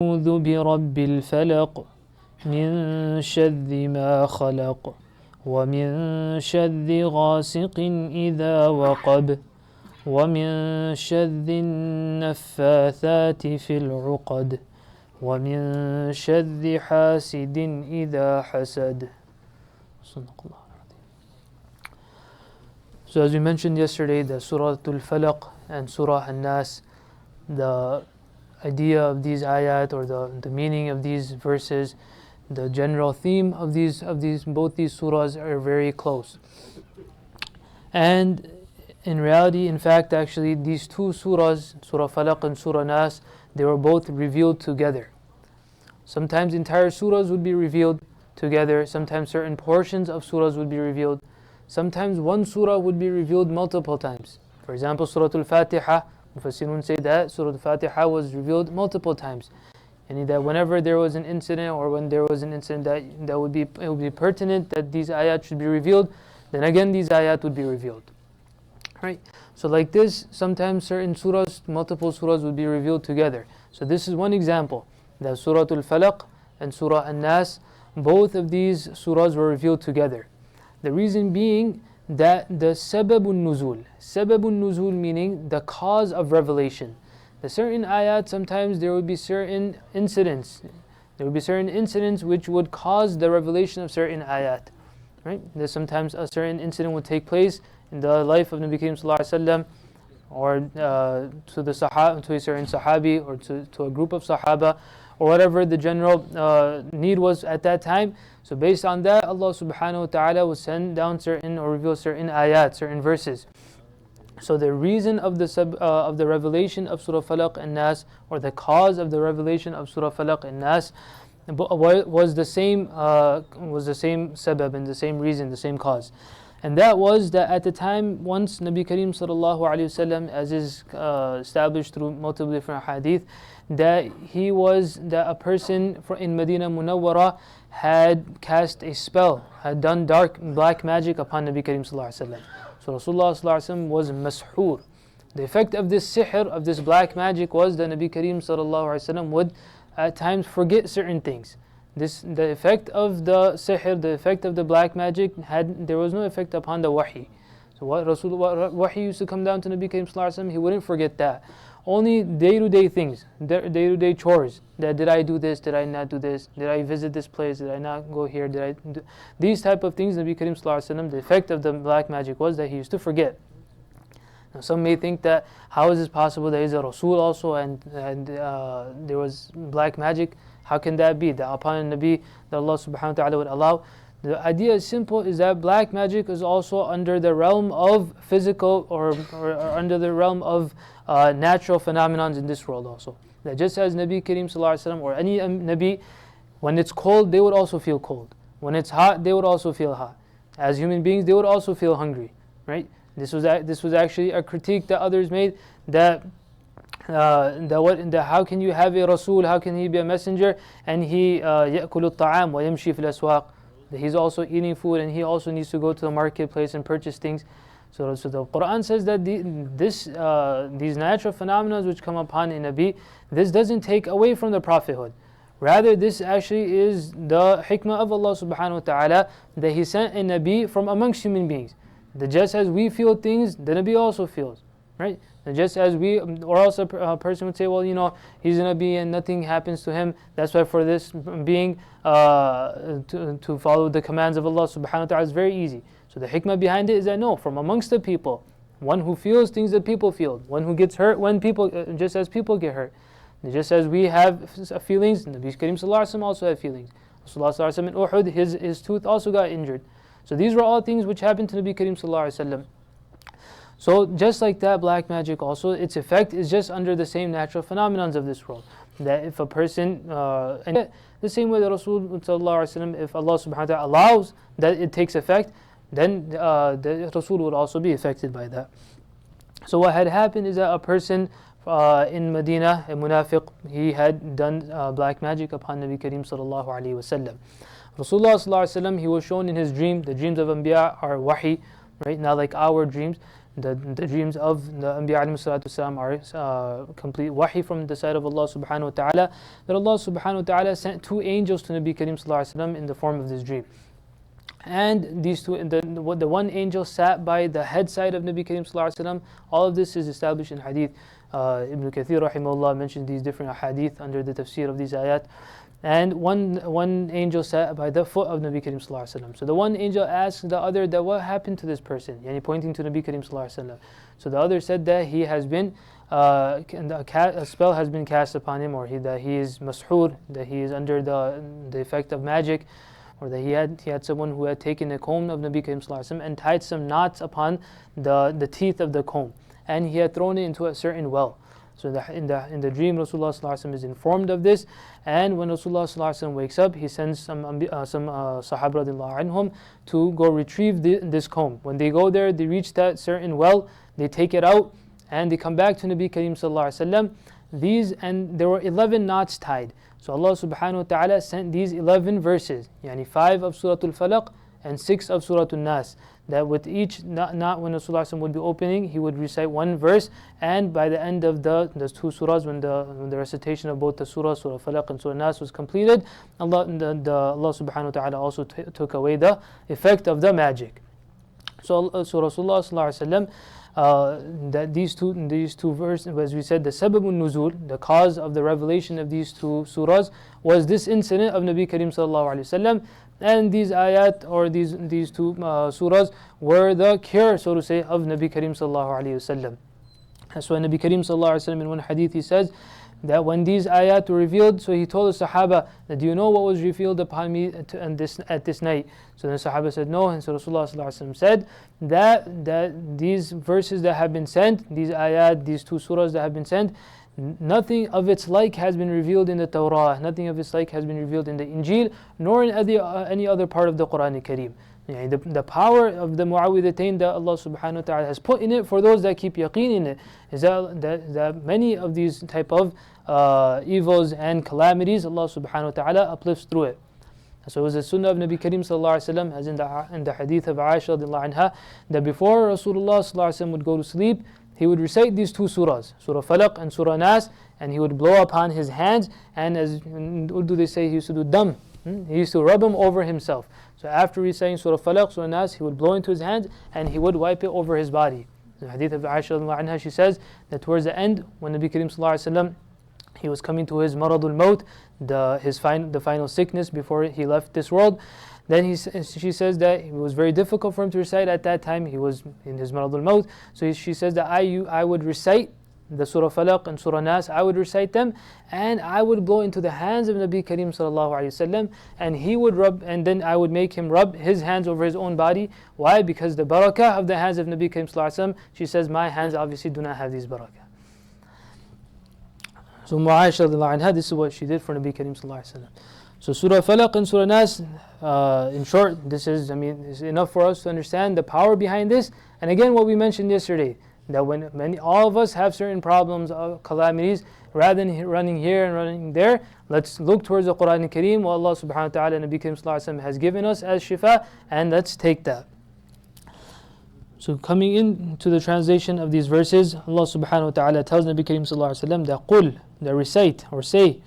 أعوذ برب الفلق من شر ما خلق ومن شر غاسق إذا وقب ومن شر النفاثات في العقد ومن شر حاسد إذا حسد. So as we mentioned yesterday, the Surah Al-Falaq and Surah An-Nas, the idea of these ayat, or the meaning of these verses, the general theme of both these surahs are very close. And in reality, in fact, actually, these two surahs, Surah Falaq and Surah Nas, they were both revealed together. Sometimes entire surahs would be revealed together, sometimes certain portions of surahs would be revealed, sometimes one surah would be revealed multiple times. For example, Surah Al-Fatiha, Mufassirun say that Surah Al-Fatiha was revealed multiple times. And that whenever there was an incident, or when there was an incident that would be pertinent that these ayat should be revealed, then again these ayat would be revealed. Right? So like this, sometimes certain surahs, multiple surahs would be revealed together. So this is one example, that Surah Al-Falaq and Surah An-Nas, both of these surahs were revealed together. The reason being that the sababun nuzul meaning the cause of revelation. The certain ayat, sometimes there would be certain incidents. There would be certain incidents which would cause the revelation of certain ayat. Right? There's sometimes a certain incident would take place in the life of Nabi Karim Sallallahu Alaihi Wasallam, or to a certain sahabi, or to a group of sahaba, or whatever the general need was at that time. So based on that, Allah subhanahu wa ta'ala will send down certain, or reveal certain ayat, certain verses. So the reason of the revelation of Surah Falaq and Nas, or the cause of the revelation of Surah Falaq and Nas, was the same sabab, and the same reason, the same cause. And that was that at the time, once Nabi Karim sallallahu alayhi wasallam, as is established through multiple different hadith, that a person in Medina Munawwara had cast a spell, had done black magic upon Nabi Karim sallallahu alayhi wasallam. So Rasulullah sallallahu alayhi wasallam was mashoor. The effect of this sihr, of this black magic, was that Nabi Karim sallallahu alayhi wasallam would at times forget certain things. The effect of the sihr, the effect of the black magic, there was no effect upon the wahi. So what wahi used to come down to Nabi Karim sallallahu alaihi wasallam, he wouldn't forget that. Only day-to-day things, day-to-day chores. That did I do this? Did I not do this? Did I visit this place? Did I not go here? Did I do these type of things? Nabi Karim sallallahu alaihi wasallam, the effect of the black magic was that he used to forget. Now some may think that how is this possible that he's a Rasul also, and there was black magic? How can that be? That upon Nabi that Allah subhanahu wa ta'ala would allow? The idea is simple, is that black magic is also under the realm of physical, or under the realm of natural phenomenons in this world also. That just as Nabi Karim sallallahu alaihi wasallam, or any Nabi, when it's cold, they would also feel cold. When it's hot, they would also feel hot. As human beings, they would also feel hungry. Right? This was actually a critique that others made, that how can you have a Rasul, how can he be a messenger, and he يأكل الطعام ويمشي في الأسواق, that he's also eating food and he also needs to go to the marketplace and purchase things. So the Quran says that these natural phenomena which come upon a Nabi, this doesn't take away from the prophethood. Rather, this actually is the hikmah of Allah subhanahu wa ta'ala, that He sent a Nabi from amongst human beings. That just as we feel things, the Nabi also feels. Right? And just as or else a person would say, well, he's a Nabi and nothing happens to him. That's why for this being to follow the commands of Allah subhanahu wa ta'ala is very easy. So the hikmah behind it is that no, from amongst the people, one who feels things that people feel, one who gets hurt when people, just as people get hurt. And just as we have feelings, Nabi Karim sallallahu alaihi wasallam also had feelings. Rasulullah sallallahu alaihi wasallam in Uhud, his tooth also got injured. So these were all things which happened to Nabi Karim sallallahu alaihi wasallam. So just like that, black magic also, its effect is just under the same natural phenomenons of this world. That if a person, and the same way that Rasul sallallahu alaihi wasallam, if Allah subhanahu wa ta'ala allows that it takes effect, then the Rasul would also be affected by that. So what had happened is that a person in Medina, a munafiq, he had done black magic upon Nabi Karim sallallahu alaihi wasallam. Rasulullah sallallahu alaihi wasallam, he was shown in his dream. The dreams of Anbiya are wahi, right? Not like our dreams. the dreams of the Anbiya alayhi salatu wasalam are complete wahi from the side of Allah subhanahu wa ta'ala, that Allah subhanahu wa ta'ala sent two angels to Nabi Kareem sallallahu alayhi wa sallam in the form of this dream. And these two, the one angel sat by the head side of Nabi Kareem sallallahu alayhi wa sallam. All of this is established in hadith. Ibn Kathir rahimahullah mentioned these different hadith under the tafseer of these ayat. And one angel sat by the foot of Nabi Kareem sallallahu alaihi wasallam. So the one angel asked the other that what happened to this person, yani pointing to Nabi Kareem sallallahu alaihi wasallam. So the other said that he has been a spell has been cast upon him, or that he is mashur, that he is under the effect of magic, or that he had someone who had taken a comb of Nabi Kareem sallallahu alaihi wasallam and tied some knots upon the teeth of the comb, and he had thrown it into a certain well. So in the dream, Rasulullah sallallahu alaihi wasallam is informed of this, and when Rasulullah sallallahu alaihi wasallam wakes up, he sends some Sahaba radiallahu anhum to go retrieve this comb. When they go there, they reach that certain well, they take it out, and they come back to Nabi Kareem sallallahu alaihi wasallam. And there were 11 knots tied. So Allah subhanahu wa ta'ala sent these 11 verses, yani 5 of Surah Al-Falaq and 6 of Surah Al-Nas, that with each knot when Rasulullah would be opening, he would recite one verse, and by the end of the two surahs, when the recitation of both the surah Falaq and Surah Nas was completed, Allah subhanahu wa ta'ala also took away the effect of the magic. So Rasulullah sallallahu alaihi wasallam, that these two verses, as we said, the sababun nuzul, the cause of the revelation of these two surahs, was this incident of Nabi Kareem sallallahu alaihi wasallam. And these ayat, or these two surahs, were the cure, so to say, of Nabi Kareem sallallahu alaihi wasallam. That's why Nabi Kareem sallallahu alaihi wasallam in one hadith he says that when these ayat were revealed, so he told the Sahaba that, do you know what was revealed upon me at this night? So the Sahaba said no, and so Rasulullah sallallahu alaihi wasallam said that these verses that have been sent, these ayat, these two surahs that have been sent, nothing of its like has been revealed in the Torah, nothing of its like has been revealed in the Injil, nor in any other part of the Quran Kareem. The power of the Mu'awwidhatayn that Allah subhanahu wa ta'ala has put in it for those that keep yaqeen in it, is that many of these type of evils and calamities Allah subhanahu wa ta'ala uplifts through it. So it was the sunnah of Nabi Kareem sallallahu alaihi wasallam, as in the hadith of Aisha radiallahu anha, that before Rasulullah sallallahu alaihi wasallam would go to sleep, he would recite these two surahs, Surah Falaq and Surah Nas, and he would blow upon his hands, and as in Urdu they say, he used to do dam, he used to rub them over himself. So after reciting Surah Falaq, Surah Nas, he would blow into his hands and he would wipe it over his body. The hadith of Aisha radiallahu anha, she says that towards the end, when Nabi Kareem sallallahu alaihi wasallam, he was coming to his maradul maut, the final sickness before he left this world, then she says that it was very difficult for him to recite at that time. He was in his maradul maut. So she says that I would recite the Surah Falaq and Surah Nas, I would recite them, and I would blow into the hands of Nabi Kareem sallallahu alaihi wasallam, and he would rub, and then I would make him rub his hands over his own body. Why? Because the barakah of the hands of Nabi Kareem sallallahu alaihi wasallam, she says, my hands obviously do not have these barakah. So Aisha radiallahu anha, this is what she did for Nabi Kareem sallallahu alaihi wasallam. So Surah Falaq and Surah Nas, in short, this is enough for us to understand the power behind this. And again, what we mentioned yesterday, that when all of us have certain problems or calamities, rather than running here and running there, let's look towards the Quran Kareem, what Allah subhanahu wa ta'ala and Nabi Kareem sallallahu alaihi wasallam has given us as shifa, and let's take that. So coming into the translation of these verses, Allah subhanahu wa ta'ala tells Nabi Kareem sallallahu alaihi wasallam that qul, that recite or say,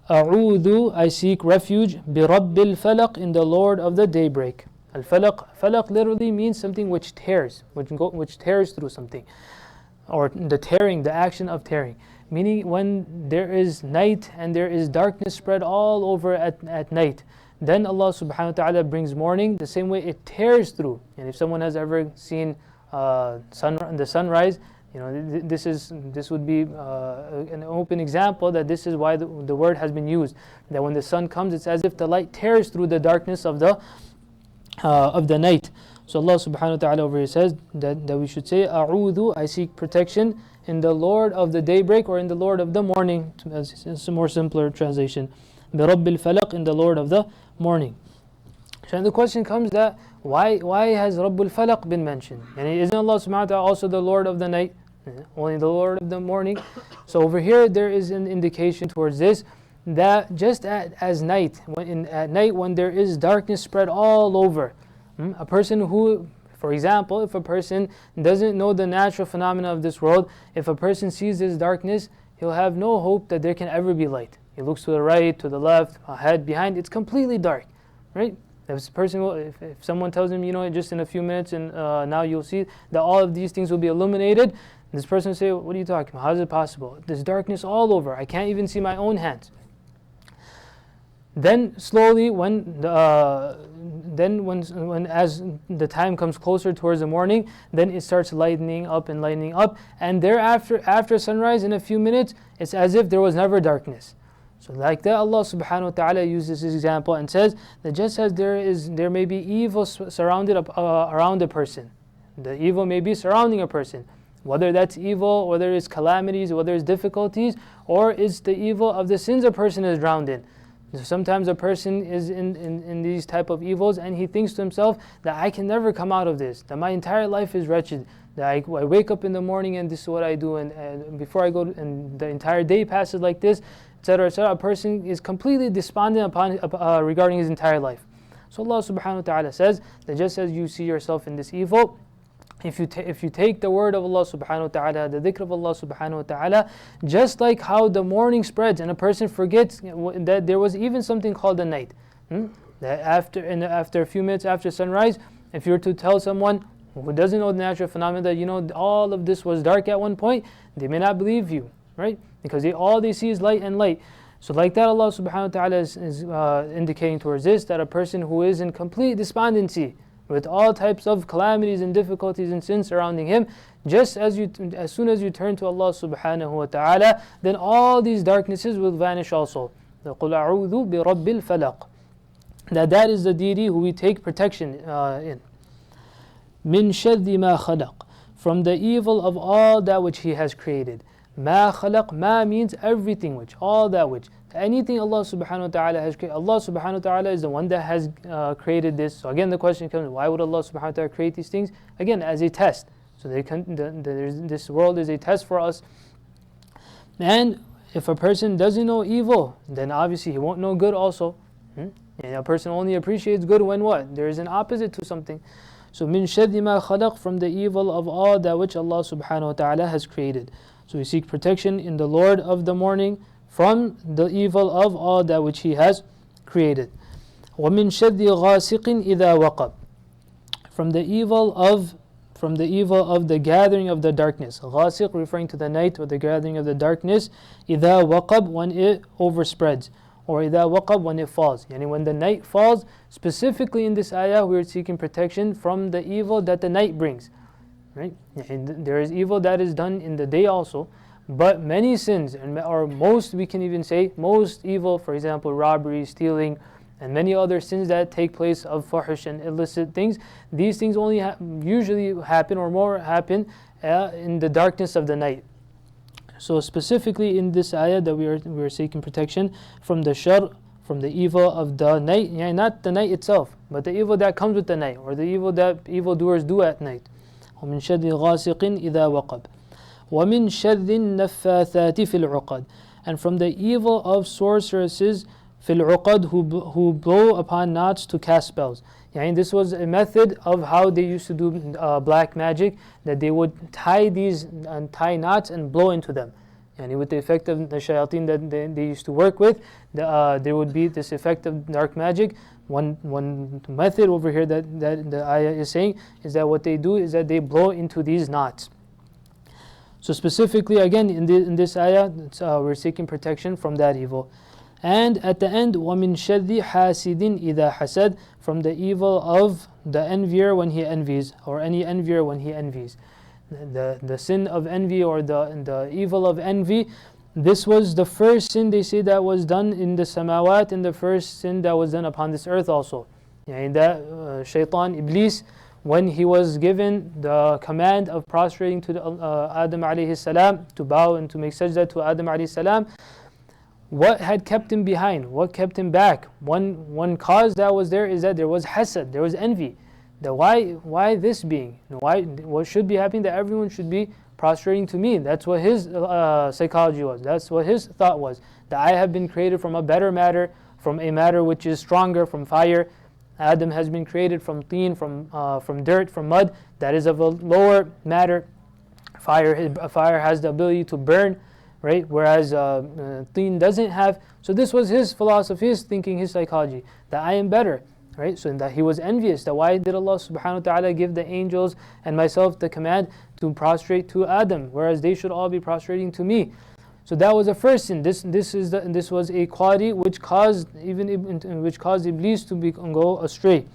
A'udhu, I seek refuge, bi-Rabbil Falaq, in the Lord of the daybreak. Al-Falaq, Falaq literally means something which tears, which tears through something, or the tearing, the action of tearing. Meaning when there is night and there is darkness spread all over at night, then Allah subhanahu wa ta'ala brings morning, the same way it tears through. And if someone has ever seen the sunrise, this would be an open example that this is why the word has been used. That when the sun comes, it's as if the light tears through the darkness of the night. So Allah subhanahu wa ta'ala over here says that we should say, A'udhu, I seek protection in the Lord of the daybreak, or in the Lord of the morning, as a more simpler translation. Bi Rabbil Falaq, in the Lord of the morning. So the question comes that why has Rabbul Falaq been mentioned? And isn't Allah subhanahu wa ta'ala also the Lord of the night? Only the Lord of the morning. So over here there is an indication towards this, that just as night, at night when there is darkness spread all over, a person who For example, if a person doesn't know the natural phenomena of this world, if a person sees this darkness, he'll have no hope that there can ever be light. He looks to the right, to the left, ahead, behind, it's completely dark, right? If someone tells him, just in a few minutes and now you'll see that all of these things will be illuminated, this person will say, what are you talking about? How is it possible? There's darkness all over. I can't even see my own hands. Then slowly, as the time comes closer towards the morning, then it starts lightening up, and thereafter, after sunrise, in a few minutes, it's as if there was never darkness. So like that, Allah subhanahu wa ta'ala uses this example and says that just as there may be evil surrounded around a person, the evil may be surrounding a person, whether that's evil, whether it's calamities, whether it's difficulties, or it's the evil of the sins a person is drowned in. Sometimes a person is in these type of evils and he thinks to himself that I can never come out of this, that my entire life is wretched, that I wake up in the morning and this is what I do, and before I go, and the entire day passes like this, etc., etc. A person is completely despondent regarding his entire life. So Allah subhanahu wa ta'ala says that just as you see yourself in this evil, if you take the word of Allah subhanahu wa ta'ala, the dhikr of Allah subhanahu wa ta'ala, just like how the morning spreads and a person forgets that there was even something called the night. That after a few minutes after sunrise, if you were to tell someone who doesn't know the natural phenomena that all of this was dark at one point, they may not believe you, right? Because all they see is light and light. So like that, Allah subhanahu wa ta'ala is indicating towards this, that a person who is in complete despondency, with all types of calamities and difficulties and sins surrounding him, just as soon as you turn to Allah subhanahu wa ta'ala, then all these darknesses will vanish also. قُلْ أَعُوذُ بِرَبِّ الْفَلَقِ. That is the deity who we take protection in. مِنْ شَرِّ مَا خَلَقَ. From the evil of all that which He has created. مَا خَلَقَ. مَا means everything which, all that which. Anything Allah subhanahu wa ta'ala has created. Allah subhanahu wa ta'ala is the one that has created this. So again the question comes, why would Allah subhanahu wa ta'ala create these things? Again, as a test. So this world is a test for us. And if a person doesn't know evil, then obviously he won't know good also. And a person only appreciates good when what? There is an opposite to something. So min sharri ma khalaq, from the evil of all that which Allah subhanahu wa ta'ala has created. So we seek protection in the Lord of the morning from the evil of all that which He has created. وَمِن شَرِّ غَاسِقٍ إِذَا وَقَبَ. From the evil of the gathering of the darkness. Ghasiq referring to the night or the gathering of the darkness. إِذَا وَقَبَ, when it overspreads. Or إِذَا وَقَبَ, when it falls. Yani when the night falls, specifically in this ayah we are seeking protection from the evil that the night brings. Right? And there is evil that is done in the day also. But many sins, or most, we can even say, most evil, for example, robbery, stealing, and many other sins that take place of fahish and illicit things, these things only usually happen, or more happen, in the darkness of the night. So specifically in this ayah that we are seeking protection from the shar, from the evil of the night, not the night itself, but the evil that comes with the night, or the evil that evildoers do at night. وَمِن شَرِّ غَاسِقٍ إِذَا وَقَبَ. وَمِن شَرِّ النَّفَّاثَاتِ فِي الْعُقَدِ. And from the evil of sorceresses, فِي الْعُقَدِ, who blow upon knots to cast spells. This was a method of how they used to do black magic, that they would tie knots and blow into them. With the effect of the shayateen that they used to work with, there would be this effect of dark magic. One method over here that the ayah is saying is that what they do is that they blow into these knots. So specifically, again, in this ayah, we're seeking protection from that evil. And at the end, وَمِن شَرِّ حَاسِدٍ إِذَا حَسَدٍ, from the evil of the envier when he envies, or any envier when he envies. The sin of envy, or the evil of envy, this was the first sin, they say, that was done in the samawat, and the first sin that was done upon this earth also. That shaitan, Iblis, when he was given the command of prostrating to Adam alayhi salam, to bow and to make sajda to Adam alayhi salam, what had kept him behind? What kept him back? One cause that was there is that there was hasad, there was envy. That why this being? What should be happening? That everyone should be prostrating to me. That's what his psychology was. That's what his thought was. That I have been created from a better matter, from a matter which is stronger, from fire. Adam has been created from teen, from dirt, from mud. That is of a lower matter. Fire has the ability to burn, right? Whereas teen doesn't have. So this was his philosophy, his thinking, his psychology, that I am better, right? So that he was envious. That why did Allah subhanahu wa ta'ala give the angels and myself the command to prostrate to Adam, whereas they should all be prostrating to me? So that was the first sin. This was a quality which caused Iblis to go astray.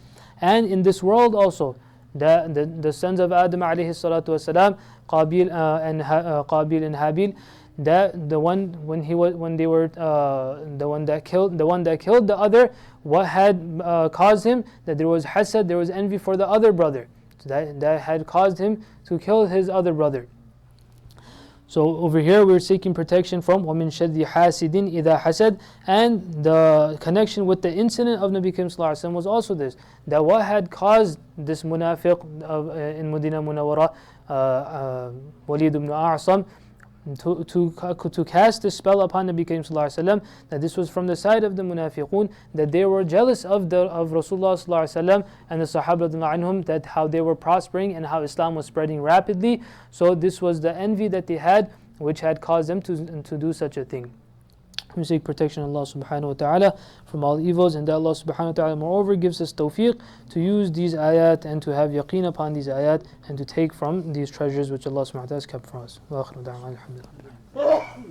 And in this world also, the sons of Adam alayhi salatu wasalam, Qabil and Habil, the one that killed the other, what had caused him? That there was hasad, there was envy for the other brother. So that had caused him to kill his other brother. So over here we're seeking protection from وَمِن شَدِّ حَاسِدٍ إِذَا حَسَدٍ. And the connection with the incident of Nabi Karim sallallahu alaihi wasallam was also this, that what had caused this munafiq in Medina Munawwara, Walid ibn A'sam, to cast this spell upon Nabi Karim sallallahu alaihi wasallam, that this was from the side of the munafiqun, that they were jealous of Rasulullah sallallahu alaihi wasallam and the Sahaba anhum, that how they were prospering and how Islam was spreading rapidly. So this was the envy that they had, which had caused them to do such a thing. We seek protection of Allah subhanahu wa ta'ala from all evils, and that Allah subhanahu wa ta'ala moreover gives us tawfiq to use these ayat and to have yaqeen upon these ayat and to take from these treasures which Allah subhanahu wa ta'ala has kept for us. Wa akhiru da'wana alhamdulillah.